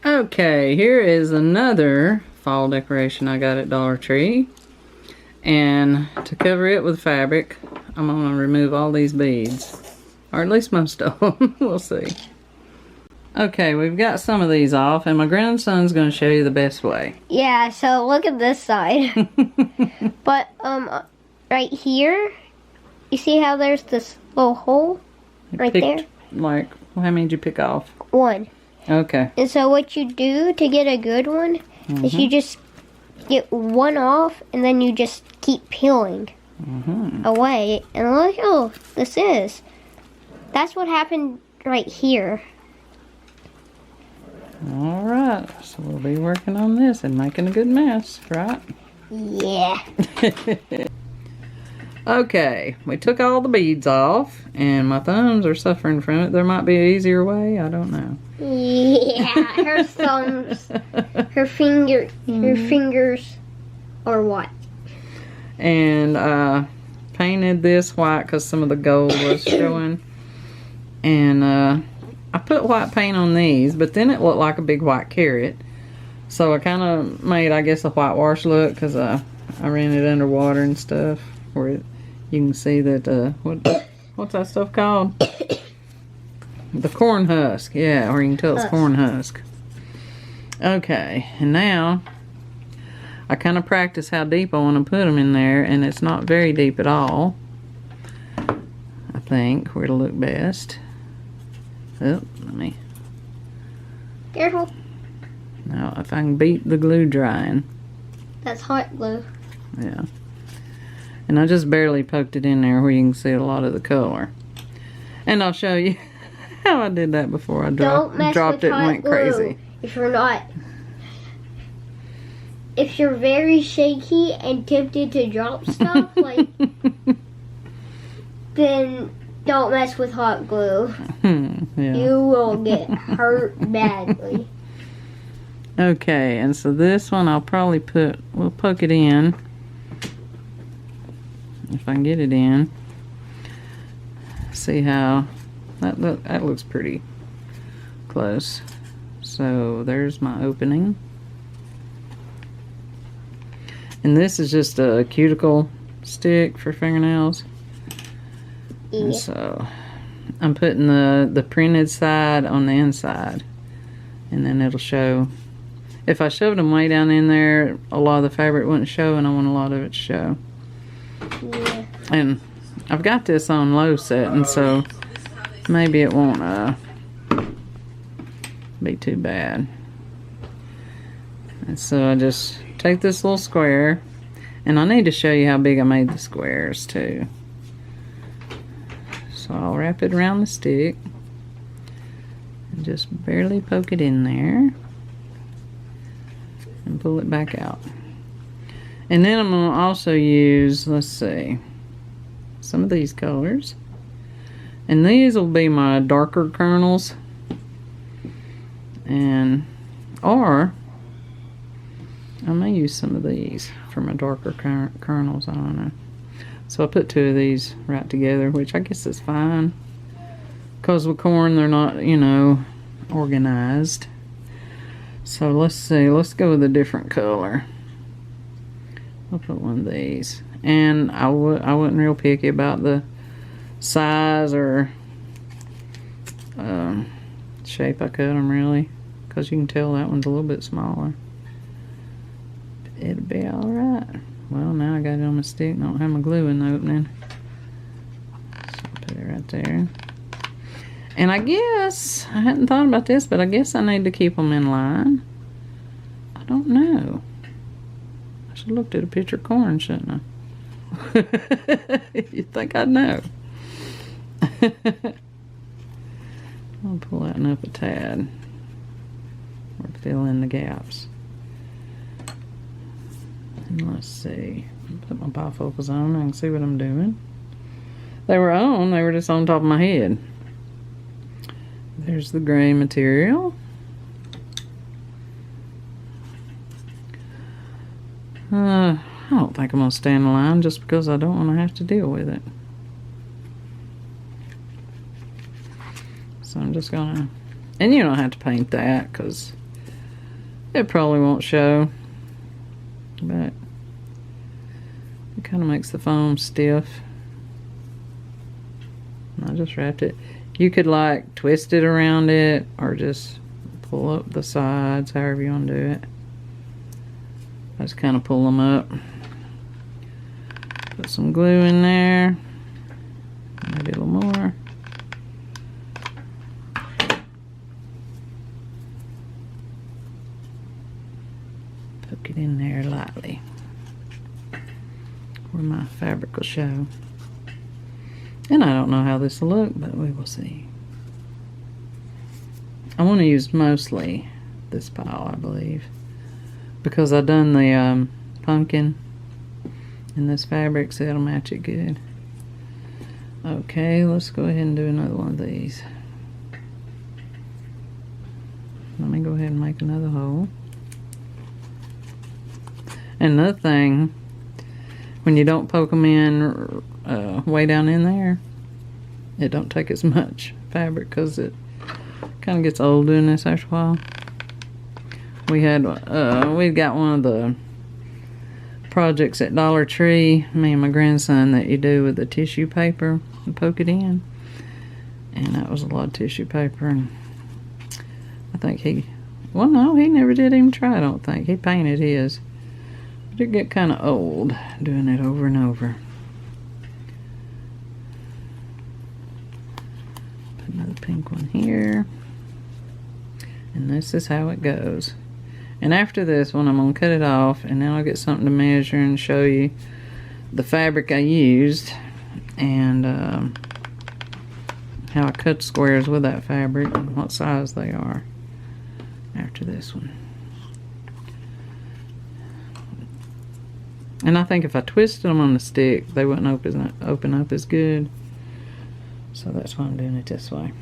Okay, here is another fall decoration I got at Dollar Tree. And to cover it with fabric, I'm going to remove all these beads. Or at least most of them. We'll see. Okay, we've got some of these off, and my grandson's going to show you the best way. Yeah, so look at this side. But, right here, you see how there's this little hole right there? Like, how many did you pick off? One. Okay. And so what you do to get a good one is you just get one off, and then you just keep peeling away. And look how this is. That's what happened right here. Alright, so we'll be working on this and making a good mess, right? Yeah. Okay, we took all the beads off, and my thumbs are suffering from it. There might be an easier way, I don't know. Yeah, her thumbs, her fingers are what? And painted this white because some of the gold was showing. And I put white paint on these, but then it looked like a big white carrot. So I kind of made, I guess, a whitewash look because I ran it underwater and stuff. Where you can see that, what's that stuff called? The corn husk. Yeah, or you can tell it's corn husk. Okay, and now I kind of practice how deep I want to put them in there, and it's not very deep at all. I think where it'll look best. Oh, let me. Careful. Now, if I can beat the glue drying. That's hot glue. Yeah. And I just barely poked it in there where you can see a lot of the color. And I'll show you how I did that before I dropped it and went crazy. If you're very shaky and tempted to drop stuff, like, then don't mess with hot glue. Yeah. You will get hurt badly. Okay, and so this one I'll probably we'll poke it in. If I can get it in. See how that looks pretty close. So there's my opening. And this is just a cuticle stick for fingernails. Yeah. And so I'm putting the printed side on the inside. And then it'll show. If I shoved them way down in there, a lot of the fabric wouldn't show, and I want a lot of it to show. Yeah. And I've got this on low setting, so maybe it won't be too bad. And so I just take this little square, and I need to show you how big I made the squares too. So I'll wrap it around the stick and just barely poke it in there and pull it back out. And then I'm going to also use, let's see, some of these colors. And these will be my darker kernels. Or I may use some of these for my darker kernels, I don't know. So I put two of these right together, which I guess is fine. Because with corn, they're not, you know, organized. So let's see, let's go with a different color. I'll put one of these. And I wasn't real picky about the size or shape I cut them, really. Because you can tell that one's a little bit smaller. It'll be alright. Well, now I got it on my stick and I don't have my glue in the opening. So I'll put it right there. And I guess, I hadn't thought about this, but I guess I need to keep them in line. I don't know. I should have looked at a picture of corn, shouldn't I? You'd think I'd know. I'll pull that one up a tad. Or fill in the gaps. And let's see. Put my bifocals on. I can see what I'm doing. They were on. They were just on top of my head. There's the gray material. I don't think I'm going to stand in line just because I don't want to have to deal with it. So I'm just going to... And you don't have to paint that because it probably won't show, but it kind of makes the foam stiff. I just wrapped it. You could like twist it around it or just pull up the sides, however you want to do it. I just kind of pull them up. Put some glue in there. Maybe a little more. Poke it in there lightly where my fabric will show. And I don't know how this will look, but we will see. I want to use mostly this pile, I believe, because I've done the pumpkin in this fabric, so it'll match it good. Okay, let's go ahead and do another one of these. Let me go ahead and make another hole. And another thing, when you don't poke them in way down in there, it don't take as much fabric because it kind of gets old doing this after a while. We got one of the projects at Dollar Tree, me and my grandson, that you do with the tissue paper and poke it in, and that was a lot of tissue paper. And I think he never did even try. I don't think he painted his, but it get kind of old doing it over and over. Put another pink one here, and this is how it goes. And after this one, I'm going to cut it off, and then I'll get something to measure and show you the fabric I used, and how I cut squares with that fabric and what size they are after this one. And I think if I twisted them on the stick, they wouldn't open up as good. So that's why I'm doing it this way.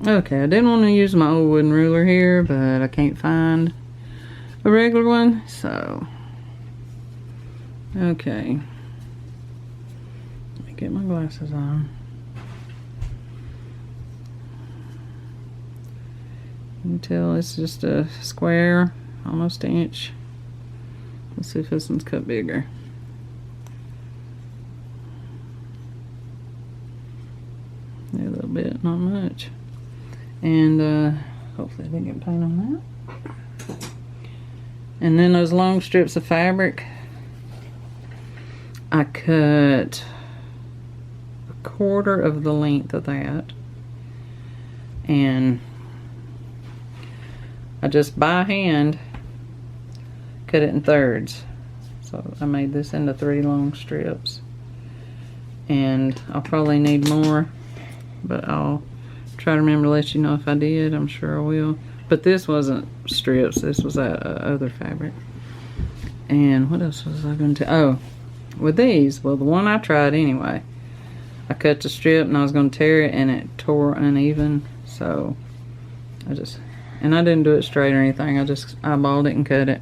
Okay, I didn't want to use my old wooden ruler here, but I can't find a regular one, so okay. Let me get my glasses on. You can tell it's just a square, almost an inch. Let's see if this one's cut bigger. Yeah, a little bit, not much. And hopefully I didn't get paint on that. And then those long strips of fabric, I cut 1/4 of the length of that, and I just by hand cut it in thirds. So I made this into 3 long strips, and I'll probably need more, but I'll try to remember to let you know if I did. I'm sure I will. But this wasn't strips, this was other fabric. And what else was I going to tell? Oh, with these, well, the one I tried anyway, I cut the strip and I was going to tear it, and it tore uneven. So I didn't do it straight or anything, I just eyeballed it and cut it.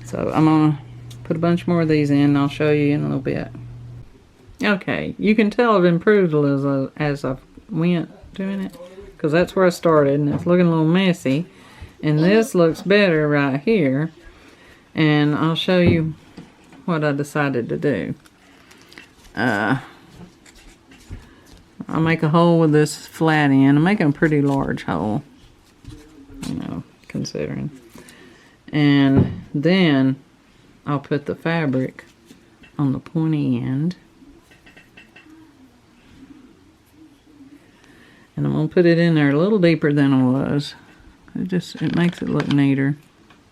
So I'm going to put a bunch more of these in, and I'll show you in a little bit. Okay, you can tell I've improved a little as I've went doing it, because that's where I started, and it's looking a little messy. And this looks better right here, and I'll show you what I decided to do. I'll make a hole with this flat end. I'm making a pretty large hole, you know, considering. And then I'll put the fabric on the pointy end. And I'm going to put it in there a little deeper than it was. It makes it look neater.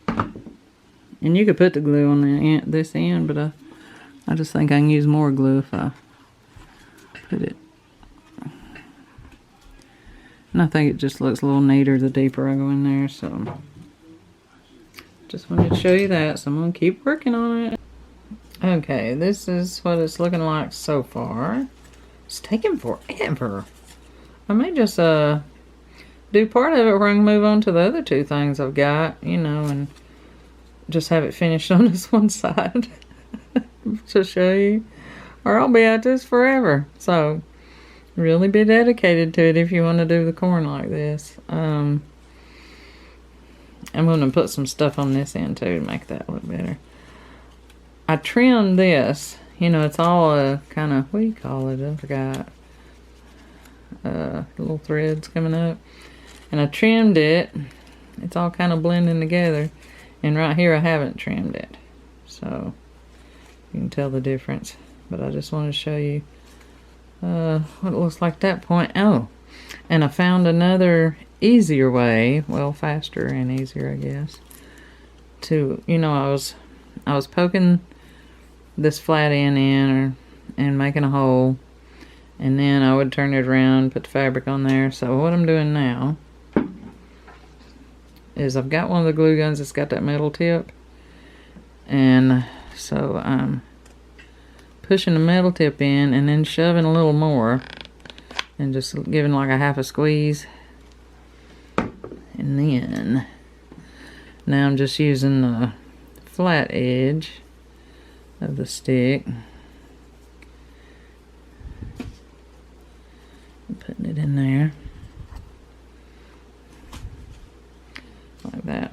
And you could put the glue on this end, but I just think I can use more glue if I put it. And I think it just looks a little neater the deeper I go in there, so just wanted to show you that, so I'm going to keep working on it. Okay, this is what it's looking like so far. It's taking forever. I may just do part of it where I can move on to the other 2 things I've got, you know, and just have it finished on this one side to show you. Or I'll be at this forever. So really be dedicated to it if you want to do the corn like this. I'm going to put some stuff on this end too to make that look better. I trimmed this. You know, it's all kind of, what do you call it? I forgot. Little threads coming up. And I trimmed it. It's all kind of blending together. And right here I haven't trimmed it. So you can tell the difference. But I just want to show you what it looks like at that point. Oh, and I found another easier way, well, faster and easier, I guess, to, you know, I was poking this flat end in and making a hole, and then I would turn it around, put the fabric on there. So what I'm doing now is I've got one of the glue guns that's got that metal tip, and so I'm pushing the metal tip in and then shoving a little more and just giving like a half a squeeze, and then now I'm just using the flat edge of the stick and putting it in there like that.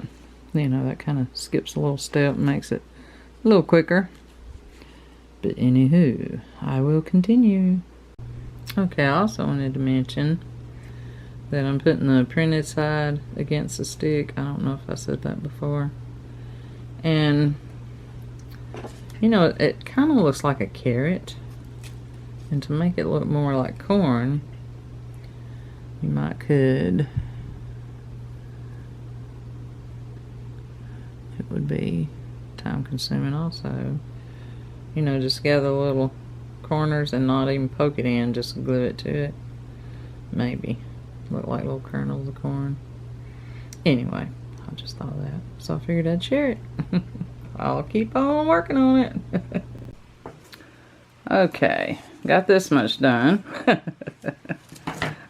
You know, that kind of skips a little step and makes it a little quicker. But anywho, I will continue. Okay, I also wanted to mention that I'm putting the printed side against the stick. I don't know if I said that before. And, you know, it kind of looks like a carrot. And to make it look more like corn, you might could, it would be time consuming also, you know, just gather little corners and not even poke it in, just glue it to it. Maybe look like little kernels of corn. Anyway, I just thought of that, so I figured I'd share it. I'll keep on working on it. Okay, got this much done.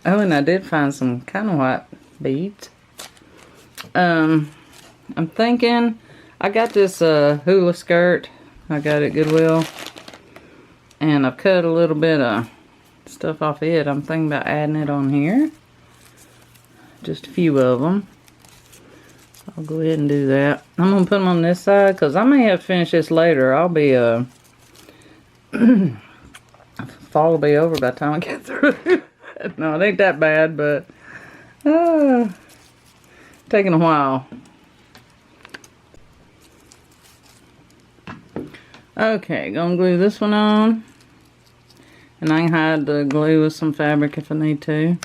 Oh, and I did find some kind of white beads. I'm thinking, I got this hula skirt. I got it at Goodwill, and I've cut a little bit of stuff off it. I'm thinking about adding it on here, just a few of them. I'll go ahead and do that. I'm gonna put them on this side because I may have to finish this later. I'll be fall will be over by the time I get through. No, it ain't that bad, but taking a while. Okay, gonna glue this one on, and I can hide the glue with some fabric if I need to.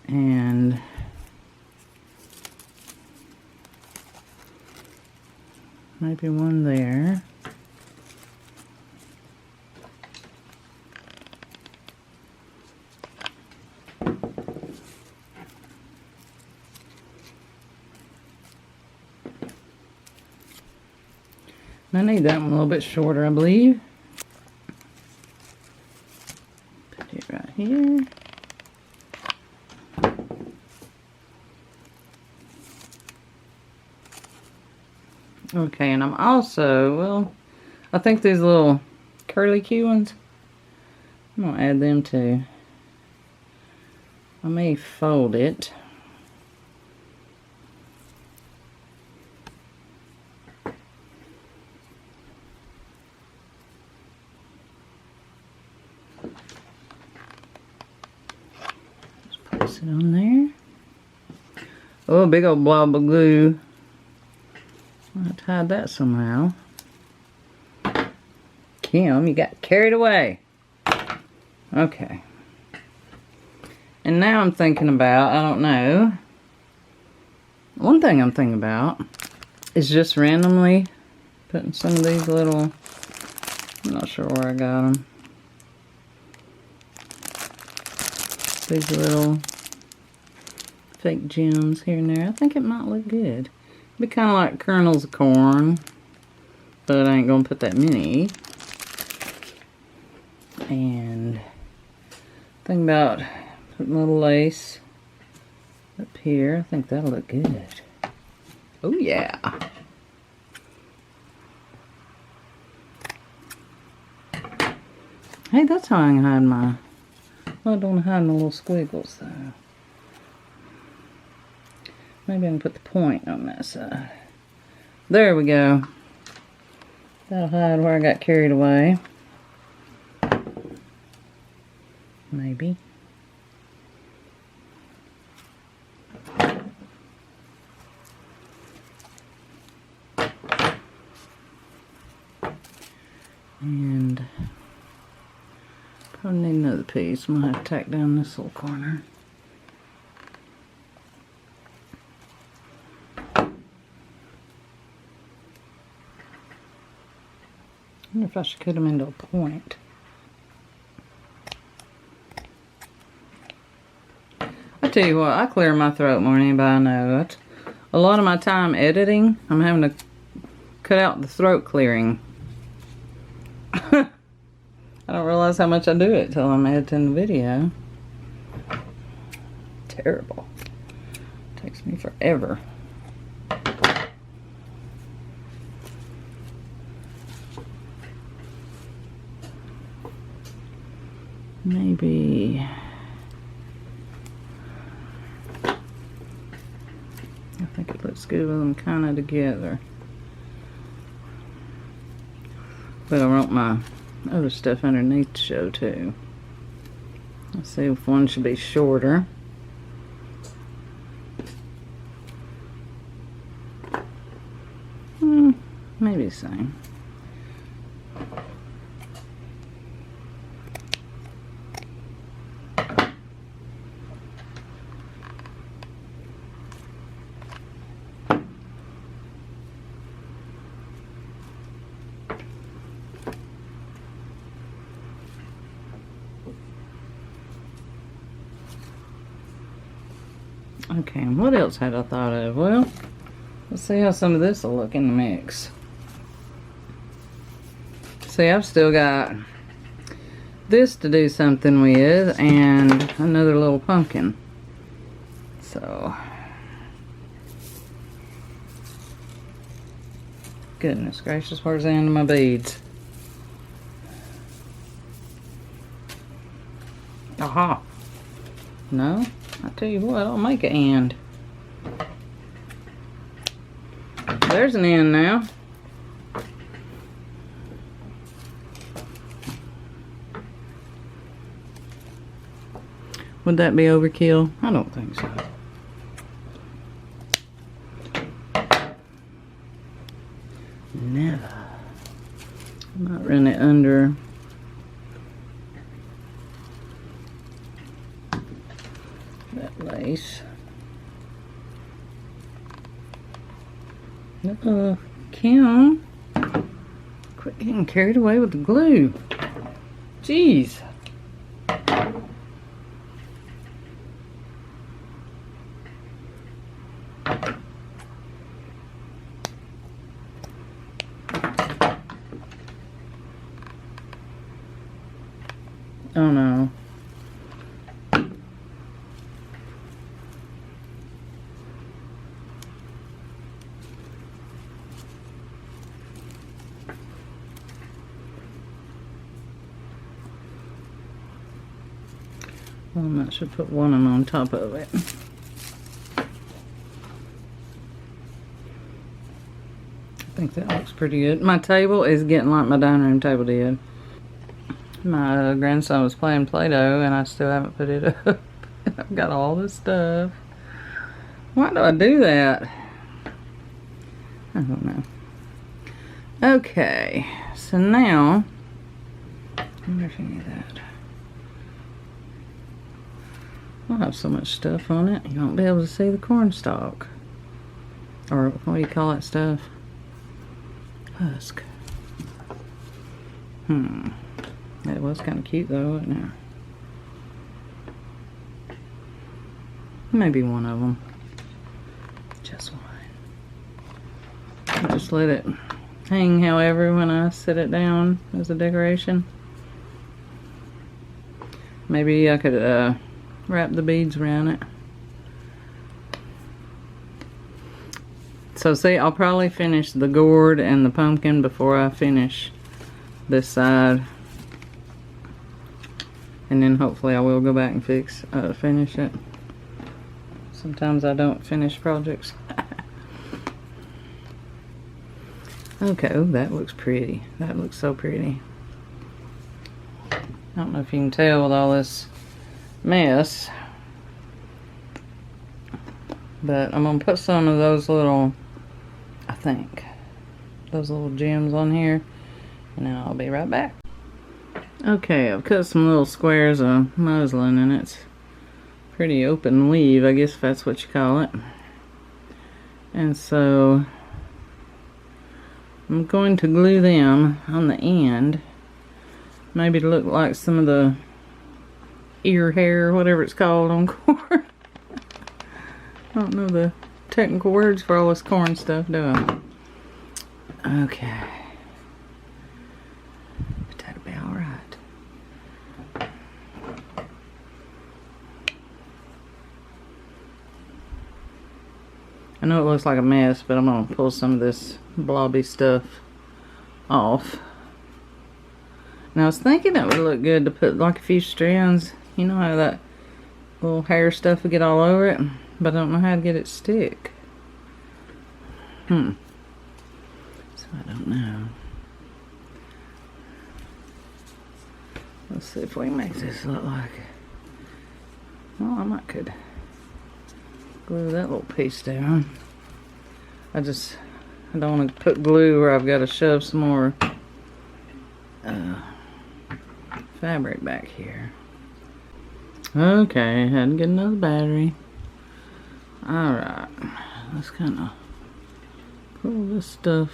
And maybe one there. I need that one a little bit shorter, I believe. Put it right here. Okay, and I'm also, well, I think these little curly Q ones, I'm going to add them too. I may fold it. Just place it on there. Oh, big old blob of glue. I'll hide that somehow. Kim, you got carried away. Okay. And now I'm thinking about, I don't know. One thing I'm thinking about is just randomly putting some of these little, I'm not sure where I got them. These little fake gems here and there. I think it might look good. Be kind of like kernels of corn, but I ain't gonna put that many. And think about putting a little lace up here. I think that'll look good. Oh yeah. Hey, that's how I can hide my... Well, I don't want to hide my little squiggles, though. Maybe I can put the point on that side. There we go. That'll hide where I got carried away. Maybe. And probably need another piece. I'm gonna have to tack down this little corner. I wonder if I should cut them into a point. I tell you what, I clear my throat more than anybody I know. That's a lot of my time editing. I'm having to cut out the throat clearing. I don't realize how much I do it till I'm editing the video. Terrible. Takes me forever. Maybe I think it looks good with them kind of together. But I want my other stuff underneath to show too. Let's see if one should be shorter. Maybe the same. Okay, and what else had I thought of? Well, let's see how some of this will look in the mix. See, I've still got this to do something with and another little pumpkin. So, goodness gracious, where's the end of my beads? Aha. No? I tell you what, I'll make an end. There's an end now. Would that be overkill? I don't think so. Never. I might run it under. That lace. Kim, quit getting carried away with the glue. Jeez. Oh no. Well, I should put one of them on top of it. I think that looks pretty good. My table is getting like my dining room table did. My grandson was playing Play-Doh and I still haven't put it up. I've got all this stuff. Why do I do that? I don't know. Okay, so now, I wonder if you need that. I'll have so much stuff on it, you won't be able to see the corn stalk. Or what do you call that stuff? Husk. That was kind of cute though, wasn't it? Maybe one of them. Just one. I'll just let it hang however when I set it down as a decoration. Maybe I could wrap the beads around it. So see, I'll probably finish the gourd and the pumpkin before I finish this side. And then hopefully I will go back and finish it. Sometimes I don't finish projects. Okay, oh, that looks pretty. That looks so pretty. I don't know if you can tell with all this mess, but I'm gonna put some of those little, I think, those little gems on here, and I'll be right back. Okay, I've cut some little squares of muslin, and it's pretty open weave, I guess if that's what you call it. And so I'm going to glue them on the end, maybe to look like some of the ear hair, whatever it's called on corn. I don't know the technical words for all this corn stuff, do I? Okay. But that'll be alright. I know it looks like a mess, but I'm going to pull some of this blobby stuff off. Now I was thinking it would look good to put like a few strands. You know how that little hair stuff would get all over it? But I don't know how to get it stick. So I don't know. Let's see if we can make this look like... Well, I might could glue that little piece down. I don't want to put glue where I've got to shove some more fabric back here. Okay, had to get another battery. Alright, let's kind of pull this stuff.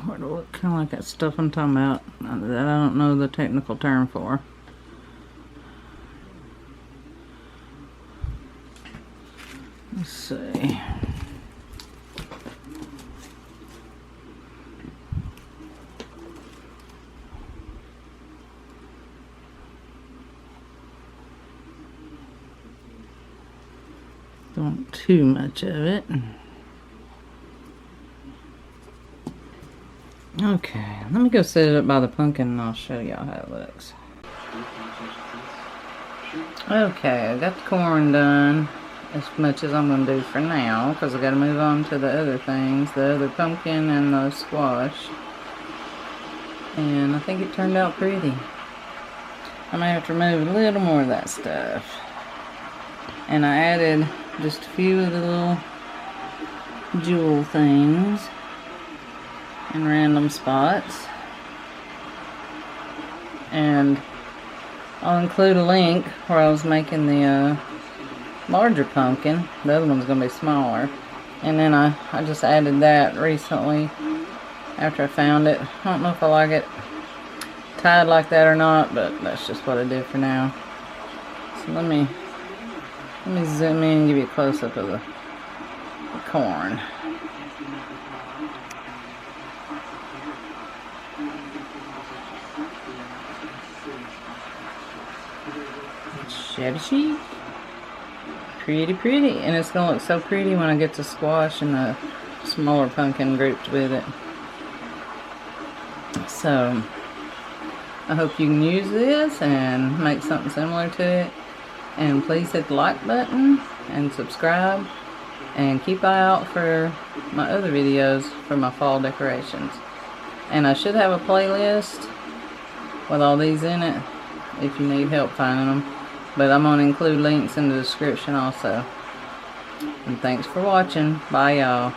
What to look kind of like that stuff I'm talking about that I don't know the technical term for. Let's see. Don't want too much of it. Okay, let me go set it up by the pumpkin and I'll show y'all how it looks. Okay, I got the corn done as much as I'm going to do for now because I got to move on to the other things, the other pumpkin and the squash. And I think it turned out pretty. I may have to remove a little more of that stuff. And I added just a few of the little jewel things in random spots. And I'll include a link where I was making the larger pumpkin. The other one's going to be smaller. And then I just added that recently after I found it. I don't know if I like it tied like that or not, but that's just what I did for now. So let me zoom in and give you a close-up of the corn. Shabby Chic. Pretty, pretty. And it's going to look so pretty when I get the squash and the smaller pumpkin grouped with it. So, I hope you can use this and make something similar to it. And please hit the like button and subscribe. And keep an eye out for my other videos for my fall decorations. And I should have a playlist with all these in it if you need help finding them. But I'm going to include links in the description also. And thanks for watching. Bye, y'all.